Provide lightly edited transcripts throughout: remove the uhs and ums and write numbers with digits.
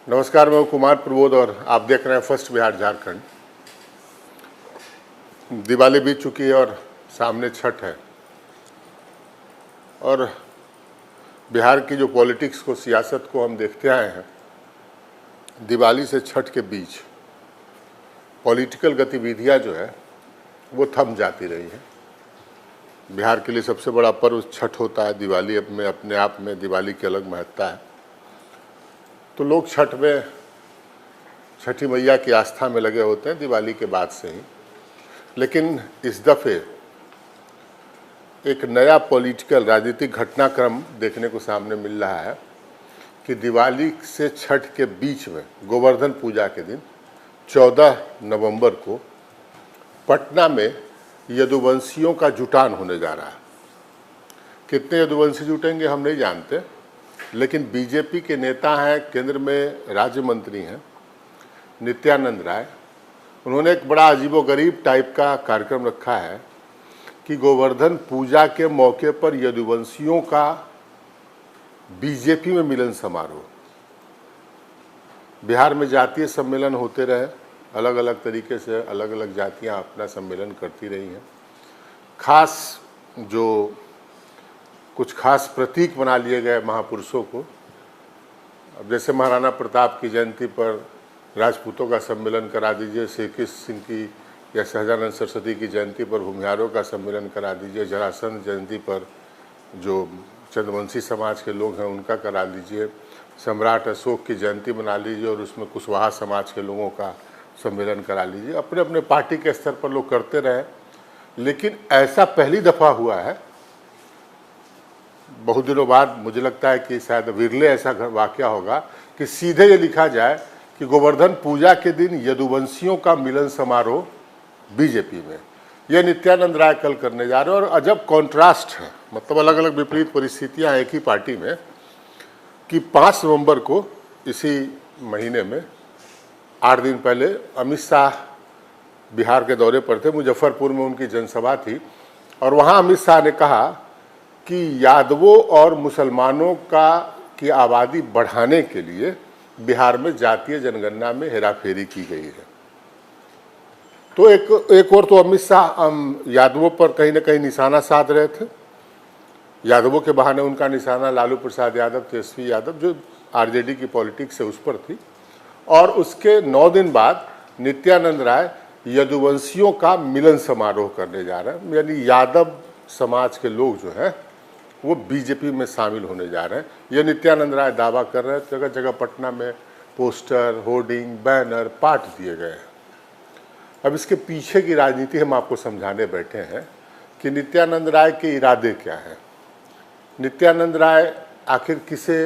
नमस्कार, मैं कुमार प्रबोध और आप देख रहे हैं फर्स्ट बिहार झारखंड। दिवाली बीत चुकी है और सामने छठ है। और बिहार की जो पॉलिटिक्स को, सियासत को हम देखते आए हैं, दिवाली से छठ के बीच पॉलिटिकल गतिविधियां जो है वो थम जाती रही है। बिहार के लिए सबसे बड़ा पर्व छठ होता है। दिवाली में अपने आप में दिवाली की अलग महत्ता है। तो लोग छठ में, छठी मैया की आस्था में लगे होते हैं दिवाली के बाद से ही। लेकिन इस दफ़े एक नया पॉलिटिकल राजनीतिक घटनाक्रम देखने को सामने मिल रहा है कि दिवाली से छठ के बीच में गोवर्धन पूजा के दिन 14 नवंबर को पटना में यदुवंशियों का जुटान होने जा रहा है। कितने यदुवंशी जुटेंगे हम नहीं जानते, लेकिन बीजेपी के नेता हैं, केंद्र में राज्य मंत्री हैं नित्यानंद राय। उन्होंने एक बड़ा अजीबोगरीब टाइप का कार्यक्रम रखा है कि गोवर्धन पूजा के मौके पर यदुवंशियों का बीजेपी में मिलन समारोह। बिहार में जातीय सम्मेलन होते रहे, अलग अलग तरीके से अलग अलग जातियां अपना सम्मेलन करती रही हैं। खास जो कुछ खास प्रतीक बना लिए गए महापुरुषों को। अब जैसे महाराणा प्रताप की जयंती पर राजपूतों का सम्मेलन करा दीजिए, श्री कृष्ण सिंह की या सहजानंद सरस्वती की जयंती पर भूमिहारों का सम्मेलन करा दीजिए, जरासंध जयंती पर जो चंद्रवंशी समाज के लोग हैं उनका करा लीजिए, सम्राट अशोक की जयंती बना लीजिए और उसमें कुशवाहा समाज के लोगों का सम्मेलन करा लीजिए। अपने अपने पार्टी के स्तर पर लोग करते रहे, लेकिन ऐसा पहली दफ़ा हुआ है बहुत दिनों बाद। मुझे लगता है कि शायद विरले ऐसा वाकया होगा कि सीधे ये लिखा जाए कि गोवर्धन पूजा के दिन यदुवंशियों का मिलन समारोह बीजेपी में। यह नित्यानंद राय कल करने जा रहे हैं। और अजब कॉन्ट्रास्ट है, मतलब अलग अलग विपरीत परिस्थितियां एक ही पार्टी में, कि 5 नवंबर को इसी महीने में 8 दिन पहले अमित शाह बिहार के दौरे पर थे। मुजफ्फरपुर में उनकी जनसभा थी और वहाँ अमित शाह ने कहा कि यादवों और मुसलमानों की आबादी बढ़ाने के लिए बिहार में जातीय जनगणना में हेराफेरी की गई है। तो एक और तो अमित शाह यादवों पर कहीं ना कहीं निशाना साध रहे थे। यादवों के बहाने उनका निशाना लालू प्रसाद यादव, तेजस्वी यादव, जो आरजेडी की पॉलिटिक्स है, उस पर थी। और उसके 9 दिन बाद नित्यानंद राय यदुवंशियों का मिलन समारोह करने जा रहे हैं। यानी यादव समाज के लोग जो हैं वो बीजेपी में शामिल होने जा रहे हैं। ये नित्यानंद राय दावा कर रहे हैं। जगह जगह पटना में पोस्टर, होर्डिंग, बैनर पाट दिए गए हैं। अब इसके पीछे की राजनीति हम आपको समझाने बैठे हैं कि नित्यानंद राय के इरादे क्या हैं। नित्यानंद राय आखिर किसे,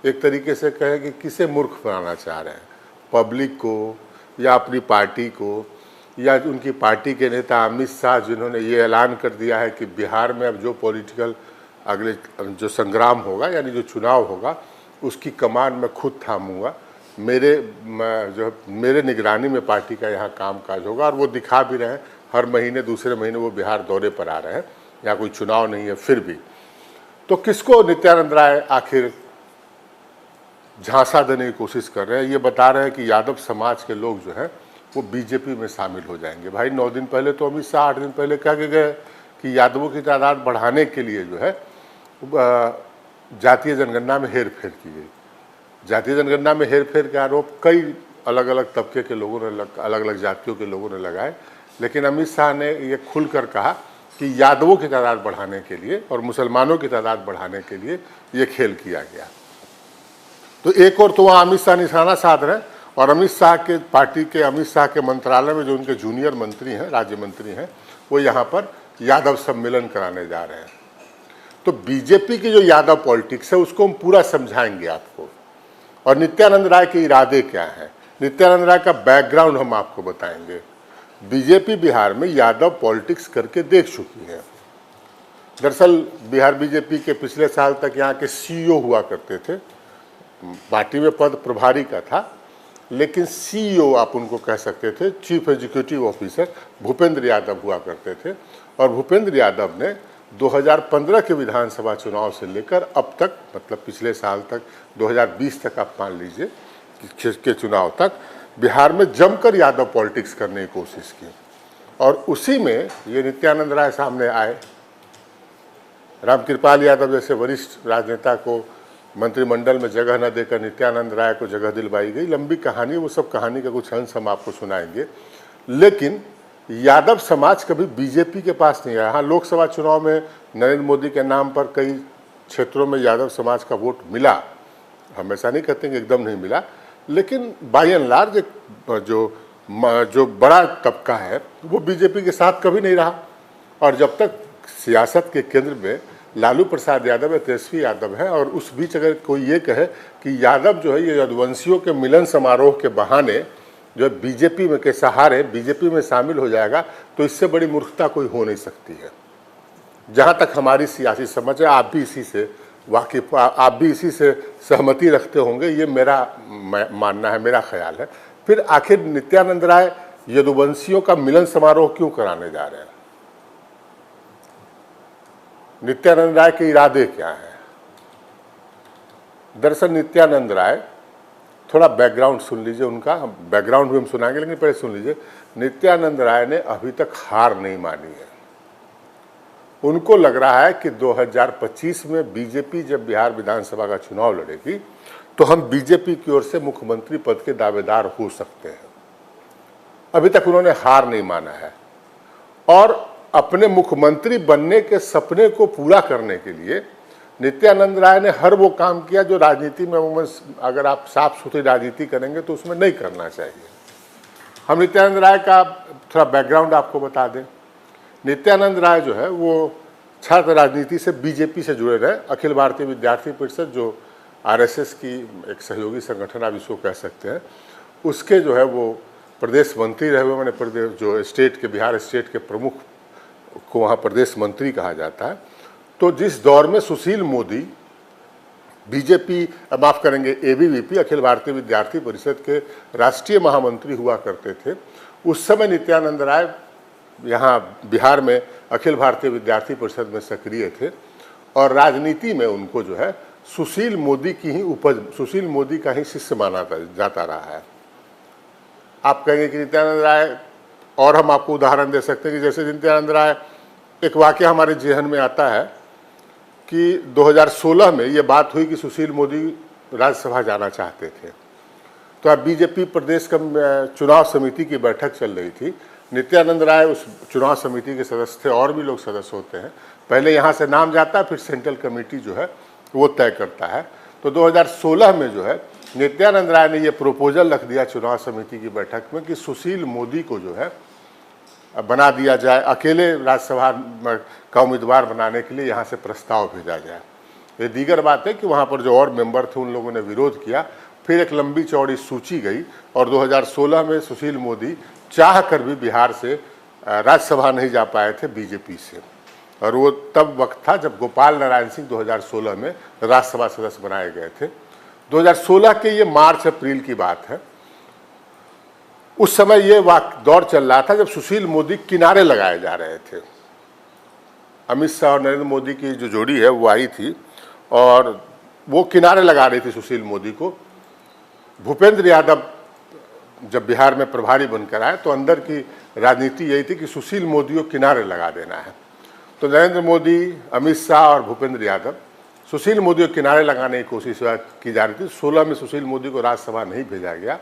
एक तरीके से कहें कि किसे मूर्ख बनाना चाह रहे हैं, पब्लिक को या अपनी पार्टी को, या उनकी पार्टी के नेता अमित शाह, जिन्होंने ये ऐलान कर दिया है कि बिहार में अब जो पॉलिटिकल अगले जो संग्राम होगा, यानी जो चुनाव होगा, उसकी कमान मैं खुद थामूंगा। मेरे निगरानी में पार्टी का यहाँ कामकाज होगा। और वो दिखा भी रहे हैं, हर महीने दूसरे महीने वो बिहार दौरे पर आ रहे हैं। यहाँ कोई चुनाव नहीं है फिर भी। तो किसको नित्यानंद राय आखिर झांसा देने की कोशिश कर रहे हैं? ये बता रहे हैं कि यादव समाज के लोग जो हैं वो बीजेपी में शामिल हो जाएंगे। भाई 9 दिन पहले तो अमित शाह 8 दिन पहले कह के गए कि यादवों की तादाद बढ़ाने के लिए जो है जातीय जनगणना में हेरफेर की गई। जातीय जनगणना में हेरफेर के आरोप कई अलग अलग तबके के लोगों ने, अलग अलग जातियों के लोगों ने लगाए। लेकिन अमित शाह ने ये खुलकर कहा कि यादवों की तादाद बढ़ाने के लिए और मुसलमानों की तादाद बढ़ाने के लिए ये खेल किया गया। तो एक और तो वहाँ अमित शाह निशाना साध रहे हैं और अमित शाह के पार्टी के, अमित शाह के मंत्रालय में जो उनके जूनियर मंत्री हैं, राज्य मंत्री हैं, वो यहाँ पर यादव सम्मेलन कराने जा रहे हैं। तो बीजेपी की जो यादव पॉलिटिक्स है उसको हम पूरा समझाएंगे आपको, और नित्यानंद राय के इरादे क्या हैं, नित्यानंद राय का बैकग्राउंड हम आपको बताएंगे। बीजेपी बिहार में यादव पॉलिटिक्स करके देख चुकी है। दरअसल बिहार बीजेपी के पिछले साल तक यहाँ के सीईओ हुआ करते थे। पार्टी में पद प्रभारी का था, लेकिन सीईओ आप उनको कह सकते थे, chief executive officer Bhupendra Yadav हुआ करते थे। और भूपेंद्र यादव ने 2015 के विधानसभा चुनाव से लेकर अब तक, मतलब पिछले साल तक, 2020 तक आप मान लीजिए के चुनाव तक बिहार में जमकर यादव पॉलिटिक्स करने की कोशिश की, और उसी में ये नित्यानंद राय सामने आए। रामकृपाल यादव जैसे वरिष्ठ राजनेता को मंत्रिमंडल में जगह न देकर नित्यानंद राय को जगह दिलवाई गई। लंबी कहानी, वो सब कहानी का कुछ अंश हम आपको सुनाएंगे। लेकिन यादव समाज कभी बीजेपी के पास नहीं आया। हाँ, लोकसभा चुनाव में नरेंद्र मोदी के नाम पर कई क्षेत्रों में यादव समाज का वोट मिला, हमेशा नहीं कहते कि एकदम नहीं मिला, लेकिन बाय एंड लार्ज जो बड़ा तबका है वो बीजेपी के साथ कभी नहीं रहा। और जब तक सियासत के केंद्र में लालू प्रसाद यादव या तेजस्वी यादव है, और उस बीच अगर कोई ये कहे कि यादव जो है ये यदुवंशियों के मिलन समारोह के बहाने जो बीजेपी में के सहारे बीजेपी में शामिल हो जाएगा, तो इससे बड़ी मूर्खता कोई हो नहीं सकती है। जहाँ तक हमारी सियासी समझ है, आप भी इसी से वाकिफ, आप भी इसी से सहमति रखते होंगे, ये मेरा मानना है, मेरा ख्याल है। फिर आखिर नित्यानंद राय यदुवंशियों का मिलन समारोह क्यों कराने जा रहे हैं? नित्यानंद राय के इरादे क्या हैं? दरअसल नित्यानंद राय, थोड़ा बैकग्राउंड सुन लीजिए उनका, बैकग्राउंड भी हम सुनाएंगे, लेकिन पहले सुन लीजिए। नित्यानंद राय ने अभी तक हार नहीं मानी है। उनको लग रहा है कि 2025 में बीजेपी जब बिहार विधानसभा का चुनाव लड़ेगी तो हम बीजेपी की ओर से मुख्यमंत्री पद के दावेदार हो सकते हैं। अभी तक उन्होंने हार नहीं माना है, और अपने मुख्यमंत्री बनने के सपने को पूरा करने के लिए नित्यानंद राय ने हर वो काम किया जो राजनीति में अगर आप साफ सुथरी राजनीति करेंगे तो उसमें नहीं करना चाहिए। हम नित्यानंद राय का थोड़ा बैकग्राउंड आपको बता दें। नित्यानंद राय जो है वो छात्र राजनीति से बीजेपी से जुड़े रहे। अखिल भारतीय विद्यार्थी परिषद, जो आरएसएस की एक सहयोगी संगठन आप इसको कह सकते हैं, उसके जो है वो प्रदेश मंत्री रहे हुए। मैंने प्रदेश जो स्टेट के, बिहार स्टेट के प्रमुख को वहाँ प्रदेश मंत्री कहा जाता है। तो जिस दौर में सुशील मोदी बीजेपी, माफ़ करेंगे, एबीवीपी, अखिल भारतीय विद्यार्थी परिषद के राष्ट्रीय महामंत्री हुआ करते थे, उस समय नित्यानंद राय यहाँ बिहार में अखिल भारतीय विद्यार्थी परिषद में सक्रिय थे, और राजनीति में उनको जो है सुशील मोदी की ही उपज, सुशील मोदी का ही शिष्य माना जाता रहा है। आप कहेंगे कि नित्यानंद राय, और हम आपको उदाहरण दे सकते हैं कि जैसे नित्यानंद राय, एक वाक़या हमारे जेहन में आता है कि 2016 में ये बात हुई कि सुशील मोदी राज्यसभा जाना चाहते थे। तो अब बीजेपी प्रदेश का चुनाव समिति की बैठक चल रही थी। नित्यानंद राय उस चुनाव समिति के सदस्य थे, और भी लोग सदस्य होते हैं। पहले यहाँ से नाम जाता है, फिर सेंट्रल कमेटी जो है वो तय करता है। तो 2016 में जो है नित्यानंद राय ने ये प्रपोजल रख दिया चुनाव समिति की बैठक में कि सुशील मोदी को जो है बना दिया जाए, अकेले राज्यसभा का उम्मीदवार बनाने के लिए यहाँ से प्रस्ताव भेजा जाए। ये दीगर बात है कि वहाँ पर जो और मेंबर थे उन लोगों ने विरोध किया। फिर एक लंबी चौड़ी सूची गई, और 2016 में सुशील मोदी चाह कर भी बिहार से राज्यसभा नहीं जा पाए थे बीजेपी से, और वो तब वक्त था जब गोपाल नारायण सिंह 2016 में राज्यसभा सदस्य बनाए गए थे। 2016 के ये मार्च अप्रैल की बात है। उस समय ये दौर चल रहा था जब सुशील मोदी किनारे लगाए जा रहे थे। अमित शाह और नरेंद्र मोदी की जो जोड़ी है वो आई थी, और वो किनारे लगा रही थी सुशील मोदी को। भूपेंद्र यादव जब बिहार में प्रभारी बनकर आए तो अंदर की राजनीति यही थी कि सुशील मोदी को किनारे लगा देना है। तो नरेंद्र मोदी, अमित शाह और भूपेंद्र यादव सुशील मोदी को किनारे लगाने की कोशिश की जा रही थी। 16 में सुशील मोदी को राज्यसभा नहीं भेजा गया।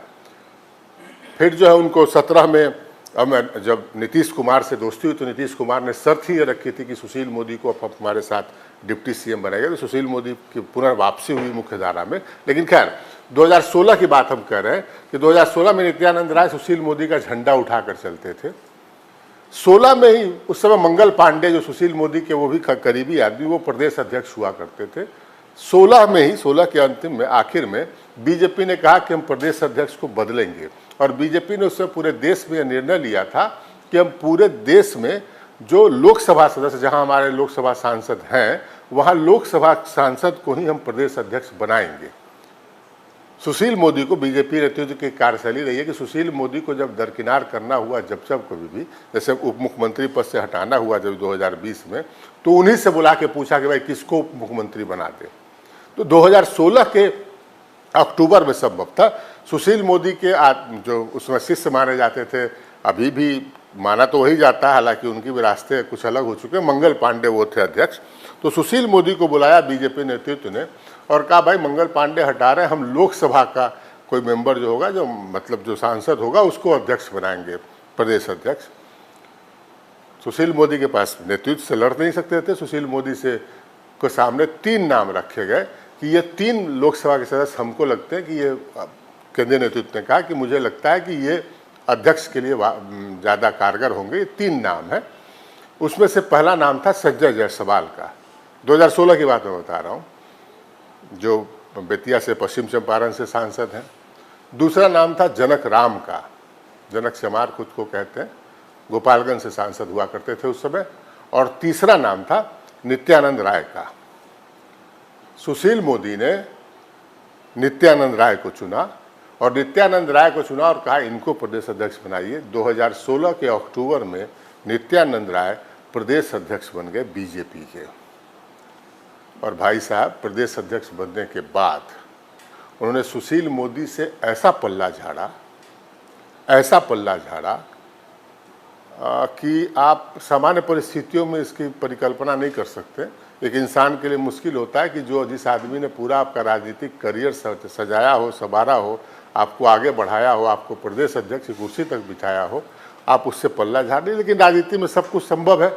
फिर जो है उनको 17 में जब नीतीश कुमार से दोस्ती हुई तो नीतीश कुमार ने शर्त ही ये रखी थी कि सुशील मोदी को अब हमारे साथ डिप्टी सीएम बनाएगा। तो सुशील मोदी की पुनर्वापसी हुई मुख्य धारा में। लेकिन खैर 2016 की बात हम कह रहे हैं कि 2016 में नित्यानंद राय सुशील मोदी का झंडा उठाकर चलते थे। 16 में ही उस समय मंगल पांडे, जो सुशील मोदी के वो भी करीबी आदमी, वो प्रदेश अध्यक्ष हुआ करते थे। 16 में ही, 16 के अंतिम में, आखिर में बीजेपी ने कहा कि हम प्रदेश अध्यक्ष को बदलेंगे, और बीजेपी ने उससे पूरे देश में यह निर्णय लिया था कि हम पूरे देश में जो लोकसभा सदस्य, जहां हमारे लोकसभा सांसद हैं, वहां लोकसभा सांसद को ही हम प्रदेश अध्यक्ष बनाएंगे। सुशील मोदी को बीजेपी नेतृत्व की कार्यशैली रही है कि सुशील मोदी को जब दरकिनार करना हुआ, जब कभी भी, जैसे उप मुख्यमंत्री पद से हटाना हुआ जब 2020 में, तो उन्हीं से बुला के पूछा कि भाई किसको उप मुख्यमंत्री बना दे। तो 2016 के अक्टूबर में संभव था सुशील मोदी के जो उसमें शिष्य माने जाते थे, अभी भी माना तो वही जाता है, हालांकि उनकी भी रास्ते कुछ अलग हो चुके हैं। मंगल पांडे वो थे अध्यक्ष। तो सुशील मोदी को बुलाया बीजेपी नेतृत्व ने और कहा भाई मंगल पांडे हटा रहे हैं, हम लोकसभा का कोई मेंबर जो होगा, जो मतलब जो सांसद होगा, उसको अध्यक्ष बनाएंगे, प्रदेश अध्यक्ष। सुशील मोदी के पास नेतृत्व से लड़ नहीं सकते थे। सुशील मोदी से के सामने 3 नाम रखे गए कि ये 3 लोकसभा के सदस्य हमको लगते हैं कि ये, केंद्रीय नेतृत्व ने कहा कि मुझे लगता है कि ये अध्यक्ष के लिए ज़्यादा कारगर होंगे। ये 3 नाम है। उसमें से पहला नाम था संजय जायसवाल का, 2016 की बात मैं बता रहा हूँ, जो बेतिया से, पश्चिम चंपारण से सांसद हैं। दूसरा नाम था जनक राम का, जनक चमार खुद को कहते हैं, गोपालगंज से सांसद हुआ करते थे उस समय। और तीसरा नाम था नित्यानंद राय का। सुशील मोदी ने नित्यानंद राय को चुना और नित्यानंद राय को चुना और कहा इनको प्रदेश अध्यक्ष बनाइए। 2016 के अक्टूबर में नित्यानंद राय प्रदेश अध्यक्ष बन गए बीजेपी के। और भाई साहब, प्रदेश अध्यक्ष बनने के बाद उन्होंने सुशील मोदी से ऐसा पल्ला झाड़ा कि आप सामान्य परिस्थितियों में इसकी परिकल्पना नहीं कर सकते। एक इंसान के लिए मुश्किल होता है कि जो जिस आदमी ने पूरा आपका राजनीतिक करियर सजाया हो, संवारा हो, आपको आगे बढ़ाया हो, आपको प्रदेश अध्यक्ष की कुर्सी तक बिठाया हो, आप उससे पल्ला झाड़ दें। लेकिन राजनीति में सब कुछ संभव है।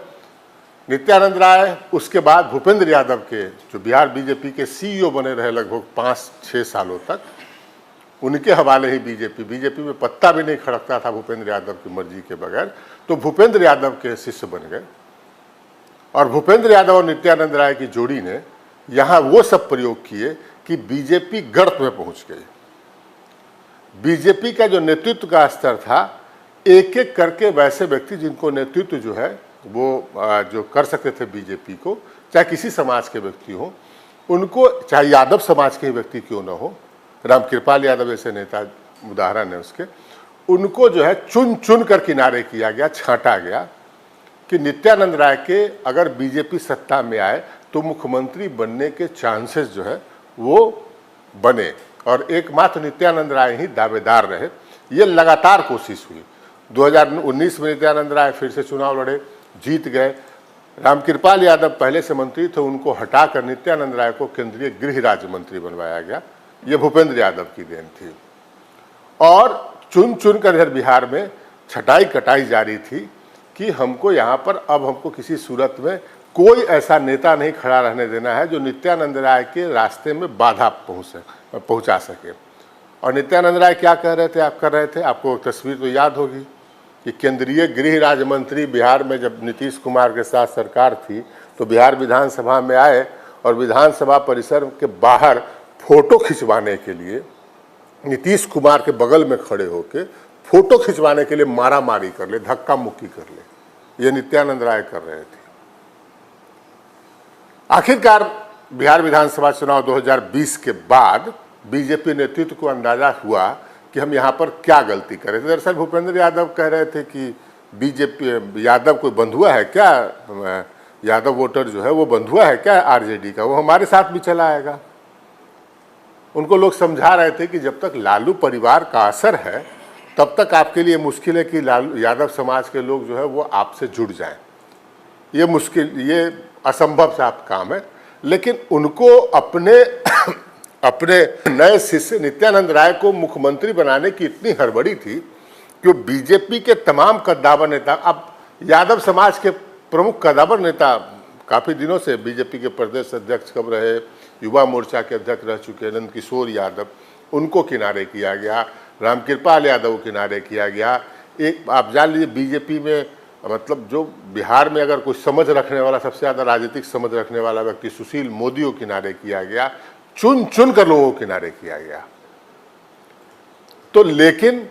नित्यानंद राय उसके बाद भूपेंद्र यादव के, जो बिहार बीजेपी के सीईओ बने रहे लगभग 5-6 सालों तक, उनके हवाले ही बीजेपी में पत्ता भी नहीं खड़कता था भूपेंद्र यादव की मर्जी के बगैर। तो भूपेंद्र यादव के शिष्य बन गए और भूपेंद्र यादव और नित्यानंद राय की जोड़ी ने यहाँ वो सब प्रयोग किए कि बीजेपी गर्त में पहुंच गई। बीजेपी का जो नेतृत्व का स्तर था, एक एक करके वैसे व्यक्ति जिनको नेतृत्व जो है वो जो कर सकते थे बीजेपी को, चाहे किसी समाज के व्यक्ति हो, उनको, चाहे यादव समाज के व्यक्ति क्यों न हो, रामकृपाल यादव ऐसे नेता उदाहरण है उसके, उनको जो है चुन चुन कर किनारे किया गया, छांटा गया कि नित्यानंद राय के अगर बीजेपी सत्ता में आए तो मुख्यमंत्री बनने के चांसेस जो है वो बने। और एकमात्र नित्यानंद राय ही दावेदार रहे। ये लगातार कोशिश हुई। 2019 में नित्यानंद राय फिर से चुनाव लड़े, जीत गए। रामकृपाल यादव पहले से मंत्री थे, उनको हटाकर नित्यानंद राय को केंद्रीय गृह राज्य मंत्री बनवाया गया। ये भूपेंद्र यादव की देन थी। और चुन चुन कर इधर बिहार में छटाई कटाई जारी थी कि हमको यहाँ पर अब हमको किसी सूरत में कोई ऐसा नेता नहीं खड़ा रहने देना है जो नित्यानंद राय के रास्ते में बाधा पहुँचा सके। और नित्यानंद राय क्या कह रहे थे, आप कर रहे थे, आपको तस्वीर तो याद होगी कि केंद्रीय गृह राज्य मंत्री बिहार में जब नीतीश कुमार के साथ सरकार थी तो बिहार विधानसभा में आए और विधानसभा परिसर के बाहर फोटो खिंचवाने के लिए नीतीश कुमार के बगल में खड़े होके फोटो खिंचवाने के लिए मारा मारी कर ले, धक्का मुक्की कर ले, ये नित्यानंद राय कर रहे थे। आखिरकार बिहार विधानसभा चुनाव 2020 के बाद बीजेपी नेतृत्व को अंदाजा हुआ कि हम यहाँ पर क्या गलती करें। दरअसल भूपेंद्र यादव कह रहे थे कि बीजेपी यादव कोई बंधुआ है क्या, यादव वोटर जो है वो बंधुआ है क्या आरजेडी का, वो हमारे साथ भी चला आएगा। उनको लोग समझा रहे थे कि जब तक लालू परिवार का असर है तब तक आपके लिए मुश्किल है कि लालू यादव समाज के लोग जो है वो आपसे जुड़ जाएं। ये मुश्किल, ये असंभव सा काम है। लेकिन उनको अपने अपने नए शिष्य नित्यानंद राय को मुख्यमंत्री बनाने की इतनी हड़बड़ी थी कि वो बीजेपी के तमाम कद्दावर नेता, अब यादव समाज के प्रमुख कद्दावर नेता काफ़ी दिनों से बीजेपी के प्रदेश अध्यक्ष कब रहे, युवा मोर्चा के अध्यक्ष रह चुके नंद किशोर यादव, उनको किनारे किया गया। रामकृपाल यादव को किनारे किया गया। एक आप जान लीजिए बीजेपी में, मतलब जो बिहार में अगर कोई समझ रखने वाला, सबसे ज़्यादा राजनीतिक समझ रखने वाला व्यक्ति सुशील मोदी को किनारे किया गया, चुन चुन कर लोगों को किनारे किया गया। तो लेकिन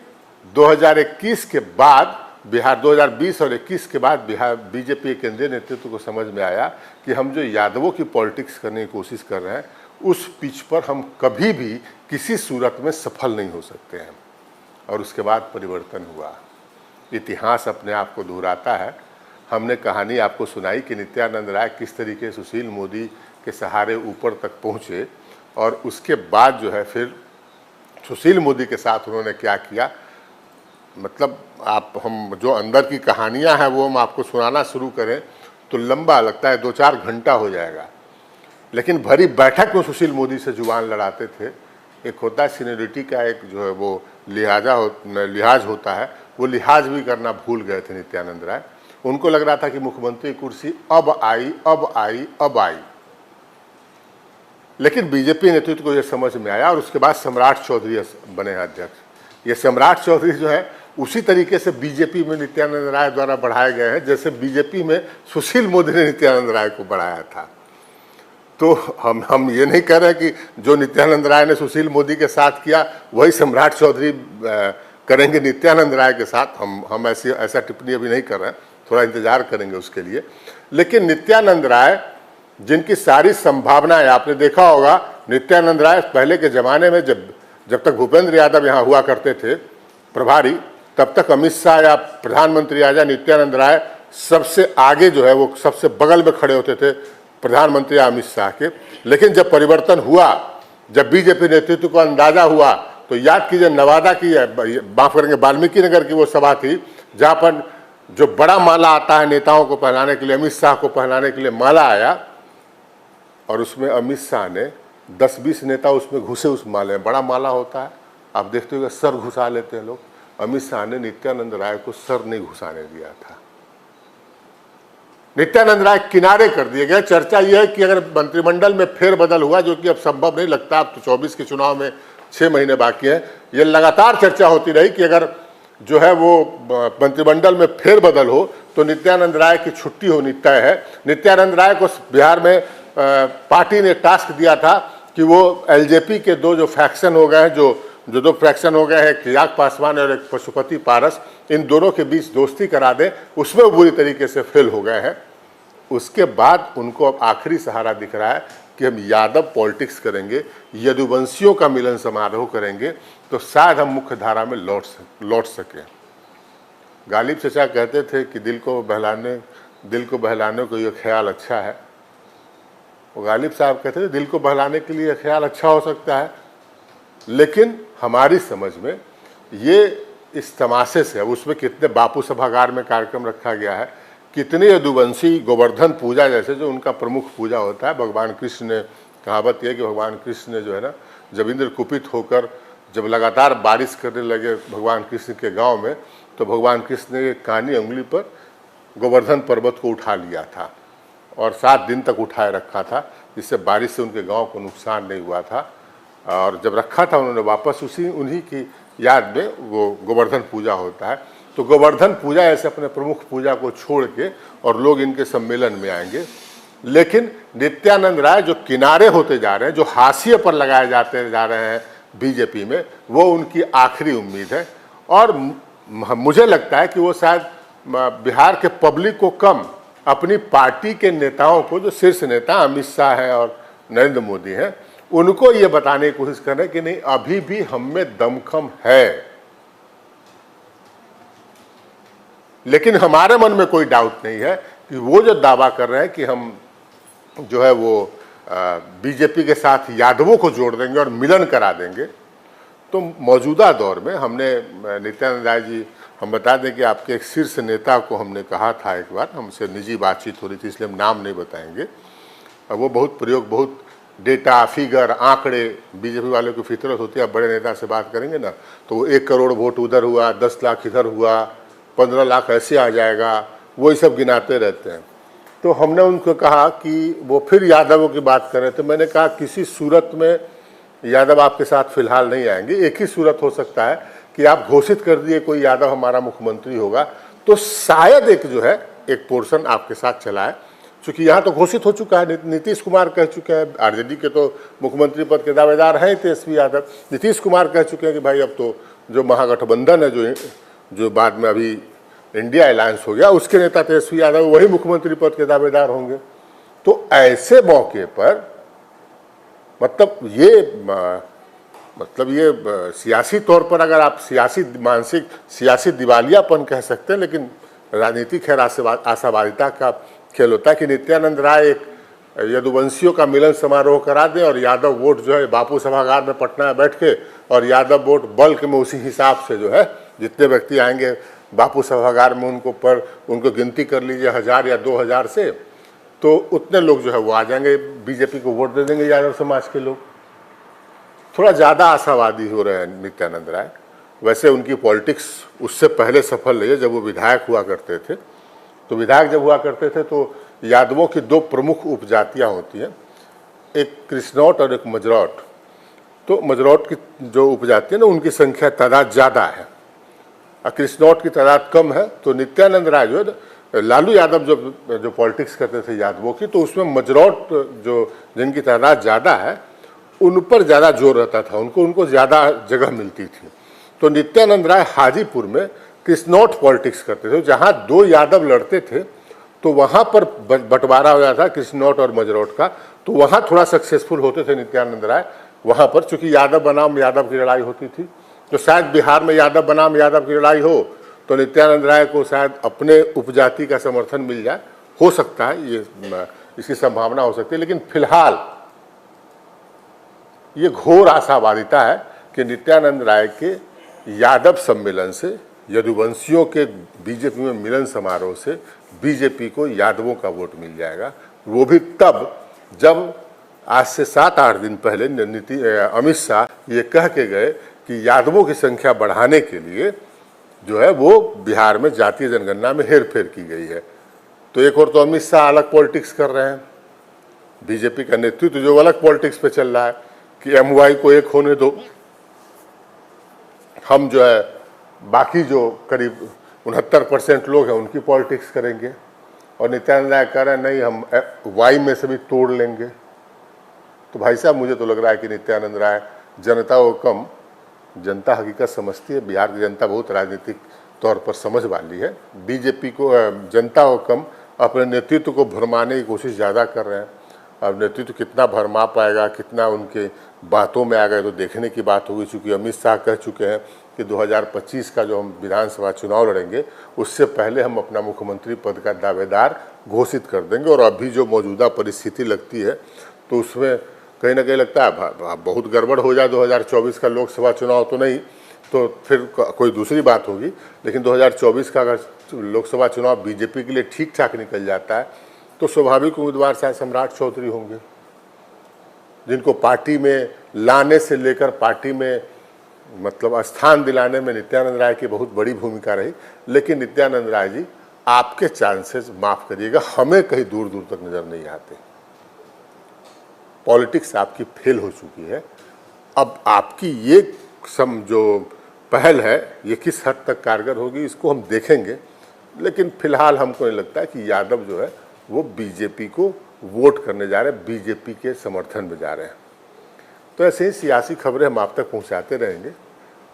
2021 के बाद बिहार, 2020 और 21 के बाद बिहार बीजेपी के केंद्रीय नेतृत्व को समझ में आया कि हम जो यादवों की पॉलिटिक्स करने की कोशिश कर रहे हैं उस पिच पर हम कभी भी किसी सूरत में सफल नहीं हो सकते हैं। और उसके बाद परिवर्तन हुआ। इतिहास अपने आप को दोहराता है। हमने कहानी आपको सुनाई कि नित्यानंद राय किस तरीके सुशील मोदी के सहारे ऊपर तक पहुँचे और उसके बाद जो है फिर सुशील मोदी के साथ उन्होंने क्या किया, मतलब आप हम जो अंदर की कहानियां हैं वो हम आपको सुनाना शुरू करें तो लंबा लगता है, 2-4 घंटा हो जाएगा। लेकिन भरी बैठक में सुशील मोदी से जुबान लड़ाते थे। एक होता है सीनियरिटी का, एक जो है वो लिहाज होता है, वो लिहाज भी करना भूल गए थे नित्यानंद राय। उनको लग रहा था कि मुख्यमंत्री कुर्सी अब आई अब आई अब आई। लेकिन बीजेपी नेतृत्व को यह समझ में आया और उसके बाद सम्राट चौधरी बने अध्यक्ष। ये सम्राट चौधरी जो है उसी तरीके से बीजेपी में नित्यानंद राय द्वारा बढ़ाए गए हैं जैसे बीजेपी में सुशील मोदी ने नित्यानंद राय को बढ़ाया था। तो हम ये नहीं कह रहे कि जो नित्यानंद राय ने सुशील मोदी के साथ किया वही सम्राट चौधरी करेंगे नित्यानंद राय के साथ। हम ऐसा टिप्पणी अभी नहीं कर रहे हैं, थोड़ा इंतजार करेंगे उसके लिए। लेकिन नित्यानंद राय जिनकी सारी संभावनाएं, आपने देखा होगा नित्यानंद राय पहले के ज़माने में जब तक भूपेंद्र यादव यहाँ हुआ करते थे प्रभारी, तब तक अमित शाह या प्रधानमंत्री आ जाए, नित्यानंद राय सबसे आगे जो है वो सबसे बगल में खड़े होते थे प्रधानमंत्री अमित शाह के। लेकिन जब परिवर्तन हुआ, जब बीजेपी नेतृत्व को अंदाजा हुआ, तो याद कीजिए नवादा की, माफ करेंगे वाल्मीकि नगर की वो सभा थी जहाँ पर जो बड़ा माला आता है नेताओं को पहनाने के लिए, अमित शाह को पहनाने के लिए माला आया और उसमें अमित शाह ने 10-20 नेता उसमें घुसे उस माले में। बड़ा माला होता है, आप देखते हो सर घुसा लेते हैं लोग। अमित शाह ने नित्यानंद राय को सर नहीं घुसाने दिया था, नित्यानंद राय किनारे कर दिए गए। चर्चा यह है कि अगर मंत्रिमंडल में फेरबदल हुआ, जो कि अब संभव नहीं लगता, अब तो 24 के चुनाव में 6 महीने बाकी हैं, ये लगातार चर्चा होती रही कि अगर जो है वो मंत्रिमंडल में फेरबदल हो तो नित्यानंद राय की छुट्टी होनी तय है। नित्यानंद राय को बिहार में पार्टी ने टास्क दिया था कि वो एलजेपी के जो फैक्शन हो गए हैं, जो 2 फ्रैक्शन हो गए हैं, एक चिराग पासवान और एक पशुपति पारस, इन दोनों के बीच दोस्ती करा दें। उसमें वो बुरी तरीके से फेल हो गए हैं। उसके बाद उनको अब आखिरी सहारा दिख रहा है कि हम यादव पॉलिटिक्स करेंगे, यदुवंशियों का मिलन समारोह करेंगे तो शायद हम मुख्य धारा में लौट सकें। गालिब चचा कहते थे कि दिल को बहलाने को ये ख्याल अच्छा है। वो गालिब साहब कहते थे दिल को बहलाने के लिए ख्याल अच्छा हो सकता है, लेकिन हमारी समझ में ये इस तमाशे से, अब उसमें कितने बापू सभागार में कार्यक्रम रखा गया है, कितने यदुवंशी गोवर्धन पूजा जैसे जो उनका प्रमुख पूजा होता है। भगवान कृष्ण ने, कहावत यह कि भगवान कृष्ण ने जो है ना, जब इंद्र कुपित होकर जब लगातार बारिश करने लगे भगवान कृष्ण के गांव में, तो भगवान कृष्ण ने कानी उंगली पर गोवर्धन पर्वत को उठा लिया था और 7 दिन तक उठाए रखा था, जिससे बारिश से उनके गांव को नुकसान नहीं हुआ था। और जब रखा था उन्होंने वापस उन्हीं की याद में वो गोवर्धन पूजा होता है। तो गोवर्धन पूजा ऐसे अपने प्रमुख पूजा को छोड़ के और लोग इनके सम्मेलन में आएंगे। लेकिन नित्यानंद राय जो किनारे होते जा रहे हैं, जो हाशिए पर लगाए जाते जा रहे हैं बीजेपी में, वो उनकी आखिरी उम्मीद है। और मुझे लगता है कि वो शायद बिहार के पब्लिक को कम, अपनी पार्टी के नेताओं को, जो शीर्ष नेता अमित शाह हैं और नरेंद्र मोदी हैं, उनको ये बताने की कोशिश कर रहे हैं कि नहीं, अभी भी हम में दमखम है। लेकिन हमारे मन में कोई डाउट नहीं है कि वो जो दावा कर रहे हैं कि हम जो है वो बीजेपी के साथ यादवों को जोड़ देंगे और मिलन करा देंगे, तो मौजूदा दौर में हमने, नित्यानंद राय जी, हम बता दें कि आपके एक शीर्ष नेता को हमने कहा था एक बार, हमसे निजी बातचीत हो रही थी इसलिए हम नाम नहीं बताएंगे, और वो बहुत डेटा, फिगर, आंकड़े, बीजेपी वालों की फितरत होती है। आप बड़े नेता से बात करेंगे ना तो वो 1 करोड़ वोट उधर हुआ, 10 लाख इधर हुआ, 15 लाख ऐसे आ जाएगा, वही सब गिनाते रहते हैं। तो हमने उनको कहा कि वो फिर यादवों की बात कर रहे थे। मैंने कहा किसी सूरत में यादव आपके साथ फिलहाल नहीं आएंगे। एक ही सूरत हो सकता है कि आप घोषित कर दिए कोई यादव हमारा मुख्यमंत्री होगा, तो शायद एक पोर्शन आपके साथ चला है। चूँकि यहाँ तो घोषित हो चुका है, नीतीश कुमार कह चुके हैं, आरजेडी के तो मुख्यमंत्री पद के दावेदार हैं तेजस्वी यादव। नीतीश कुमार कह चुके हैं कि भाई अब तो जो महागठबंधन है, जो बाद में अभी इंडिया अलायंस हो गया, उसके नेता तेजस्वी यादव वही मुख्यमंत्री पद के दावेदार होंगे। तो ऐसे मौके पर मतलब ये सियासी तौर पर अगर आप सियासी दिवालियापन कह सकते हैं, लेकिन राजनीति खैर आशावादिता का खेल होता है कि नित्यानंद राय एक यदुवंशियों का मिलन समारोह करा दें और यादव वोट जो है बापू सभागार में पटना में बैठ के, और यादव वोट बल्क में उसी हिसाब से जो है जितने व्यक्ति आएंगे बापू सभागार में उनको गिनती कर लीजिए 1000 या 2000 से, तो उतने लोग जो है वो आ जाएंगे, बीजेपी को वोट दे देंगे यादव समाज के लोग। थोड़ा ज़्यादा आशावादी हो रहे हैं नित्यानंद राय। वैसे उनकी पॉलिटिक्स उससे पहले सफल रही है, जब वो विधायक हुआ करते थे। तो विधायक जब हुआ करते थे तो यादवों की दो प्रमुख उपजातियाँ होती हैं, एक कृष्णौट और एक मजरौट। तो मजरौट की जो उपजाति है ना, उनकी संख्या तादाद ज़्यादा है और कृष्णौट की तादाद कम है। तो नित्यानंद राय जो है, लालू यादव जो पॉलिटिक्स करते थे यादवों की, तो उसमें मजरौट जो जिनकी तादाद ज़्यादा है उन पर ज़्यादा जोर रहता था, उनको ज़्यादा जगह मिलती थी। तो नित्यानंद राय हाजीपुर में कृष्णौट पॉलिटिक्स करते थे। जहाँ दो यादव लड़ते थे तो वहाँ पर बंटवारा हो जाता था कृष्णौट और मजरौट का, तो वहाँ थोड़ा सक्सेसफुल होते थे नित्यानंद राय वहाँ पर, चूँकि यादव बनाम यादव की लड़ाई होती थी। तो शायद बिहार में यादव बनाम यादव की लड़ाई हो तो नित्यानंद राय को शायद अपने उपजाति का समर्थन मिल जाए, हो सकता है, ये इसकी संभावना हो सकती है। लेकिन फिलहाल ये घोर आशावादिता है कि नित्यानंद राय के यादव सम्मेलन से, यदुवंशियों के बीजेपी में मिलन समारोह से बीजेपी को यादवों का वोट मिल जाएगा। वो भी तब जब आज से 7-8 दिन पहले अमित शाह ये कह के गए कि यादवों की संख्या बढ़ाने के लिए जो है वो बिहार में जातीय जनगणना में हेरफेर की गई है। तो एक और तो अमित शाह अलग पॉलिटिक्स कर रहे हैं, बीजेपी का नेतृत्व जो अलग पॉलिटिक्स पे चल रहा है कि एमवाई को एक होने दो, हम जो है बाकी जो करीब 69% लोग हैं उनकी पॉलिटिक्स करेंगे, और नित्यानंद राय कह रहे हैं नहीं हम वाई में से भी तोड़ लेंगे। तो भाई साहब मुझे तो लग रहा है कि नित्यानंद राय जनता को कम, जनता हकीकत समझती है। बिहार की जनता बहुत राजनीतिक तौर पर समझ वाली है। बीजेपी को जनता को कम अपने नेतृत्व को भरमाने की कोशिश ज़्यादा कर रहे हैं। अब नेतृत्व कितना भरमा पाएगा, कितना उनके बातों में आ गए तो देखने की बात होगी। चूँकि अमित शाह कह चुके हैं कि 2025 का जो हम विधानसभा चुनाव लड़ेंगे उससे पहले हम अपना मुख्यमंत्री पद का दावेदार घोषित कर देंगे। और अभी जो मौजूदा परिस्थिति लगती है तो उसमें कहीं ना कहीं लगता है बहुत गड़बड़ हो जाए 2024 का लोकसभा चुनाव तो नहीं, तो फिर कोई दूसरी बात होगी। लेकिन 2024 का अगर लोकसभा चुनाव बीजेपी के लिए ठीक ठाक निकल जाता है तो स्वाभाविक उम्मीदवार शायद सम्राट चौधरी होंगे, जिनको पार्टी में लाने से लेकर पार्टी में मतलब स्थान दिलाने में नित्यानंद राय की बहुत बड़ी भूमिका रही। लेकिन नित्यानंद राय जी आपके चांसेस, माफ़ करिएगा, हमें कहीं दूर दूर तक नज़र नहीं आते। पॉलिटिक्स आपकी फेल हो चुकी है। अब आपकी ये जो पहल है ये किस हद तक कारगर होगी इसको हम देखेंगे। लेकिन फिलहाल हमको नहीं लगता है कि यादव जो है वो बीजेपी को वोट करने जा रहे हैं, बीजेपी के समर्थन में जा रहे हैं। तो ऐसे ही सियासी खबरें हम आप तक पहुंचाते रहेंगे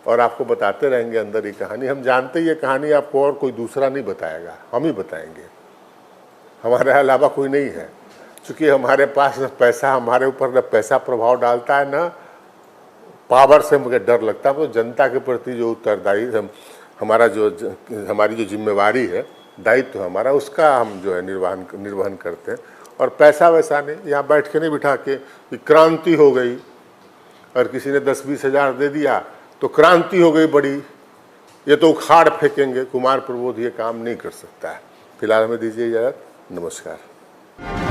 और आपको बताते रहेंगे अंदर की कहानी। हम जानते ही ये कहानी आपको और कोई दूसरा नहीं बताएगा, हम ही बताएंगे, हमारे अलावा कोई नहीं है। चूँकि हमारे पास न पैसा, हमारे ऊपर न पैसा प्रभाव डालता है, न पावर से मुझे डर लगता है। तो जनता के प्रति जो उत्तरदायी हमारी जो जिम्मेवारी है, दायित्व हमारा, उसका हम जो है निर्वहन करते हैं। और पैसा वैसा नहीं, यहाँ बैठ के नहीं बिठा के कि क्रांति हो गई और किसी ने 10-20 हज़ार दे दिया तो क्रांति हो गई बड़ी, ये तो उखाड़ फेंकेंगे। कुमार प्रबोध ये काम नहीं कर सकता है। फिलहाल हमें दीजिए इजाज़त, नमस्कार।